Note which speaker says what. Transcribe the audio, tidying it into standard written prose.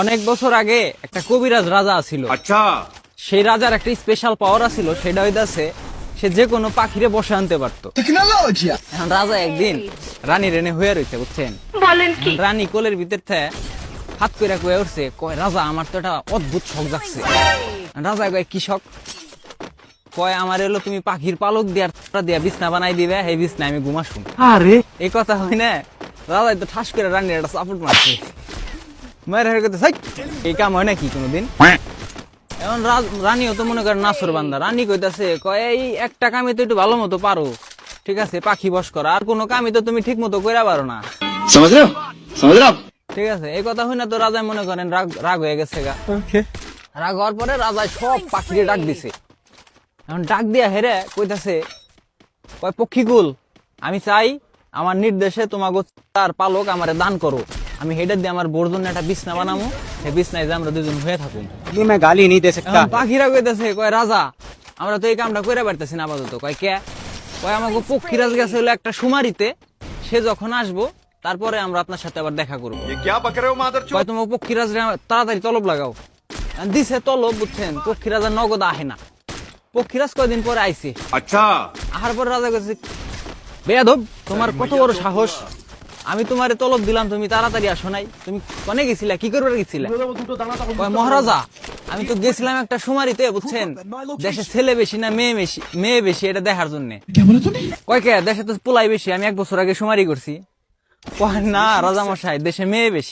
Speaker 1: অনেক বছর আগে একটা কবিরাজ রাজা ছিল।
Speaker 2: अच्छा
Speaker 1: সেই রাজার একটা স্পেশাল পাওয়ার আছিল, সেটা হইতাছে সে যে কোনো পাখিরে বসে আনতে পারতো। এখন রাজা একদিন রানী রেনে হয়ে রইছে, বুঝছেন? এখন রানী কোলের ভিতর থেকে হাত করে কয়ে উঠছে, কয় রাজা আমার তো একটা অদ্ভুত শখ জাগছে। রাজা কয় কি শখ? কয় আমার এলো তুমি পাখির পালক দিয়া বিছনা বানাই দিবে, এই বিছনা আমি ঘুমাসুম।
Speaker 3: আরে
Speaker 1: এই কথা হয় না, রাজা তো ঠাস করে রানীর একটা চাপট মারছে। মায়ের হেরে করতে ছাই, এই কাম হয় নাকি কোনোদিন? এখন রানীও তো মনে করেন নাসর বান্দা, রানী কইতাছে কয় এই একটা কামে তো একটু ভালো মতো পারো, ঠিক আছে পাখি বস করা, আর কোনো কামই তো তুমি ঠিক মতো কইরা পারো না,
Speaker 2: समझ रहे हो समझ रहे हो आप
Speaker 1: ঠিক আছে? এই কথা হই না তো রাজা মনে করেন রাগ হয়ে গেছে গা। রাগ হওয়ার পরে রাজা সব পাখিরে ডাক দিছে। এখন ডাক দিয়া হেরে কইতাছে, কয় পক্ষীকুল, আমি চাই আমার নির্দেশে তোমাকে তার পালক আমারে দান করো, আমি হেডার দিয়ে আমার বোর জন্য একটা বিছনা বানাবো, সেই বিছনায় যে আমরা দুজন হয়ে থাকুন।
Speaker 3: ये मैं गाली नहीं दे सकता।
Speaker 1: এখন পাখিরা কইতাছে, কয় রাজা আমরা তো এই কামটা কইরা পারতেছি না আপাতত। কয় কে? কয় আমাকে পক্ষীরাজ গেছে হলো একটা সুমারিতে, সে যখন আসবো তারপরে আমরা আপনার সাথে আবার দেখা করবো।
Speaker 2: ये क्या बक रहे हो मादर
Speaker 1: কয় তোমাকে পক্ষীরাজ তাড়াতাড়ি তলব লাগাও। দিছে তলব, বুঝছেন? পক্ষীরাজ আর নগদ আহে না। পক্ষীরাজ কয়দিন পরে আইছে,
Speaker 2: अच्छा
Speaker 1: আহার পরে রাজা কাছে, বেয়াদব তোমার কত বড় সাহস, আমি তোমারে তলব দিলাম, তুমি তাড়াতাড়ি আসো নাই, তুমি কনে গেছিলা, কি করবে গেছিলা? কয় মহারাজা আমি তো গেছিলাম একটা সুমারিতে, বুঝছেন, দেশে ছেলে বেশি না মেয়ে বেশি এটা দেখার জন্য। কয় কে দেশে তো পোলাই বেশি, আমি 1 বছর আগে সুমারি করছি। কয় না রাজা মশাই, দেশে মেয়ে বেশি।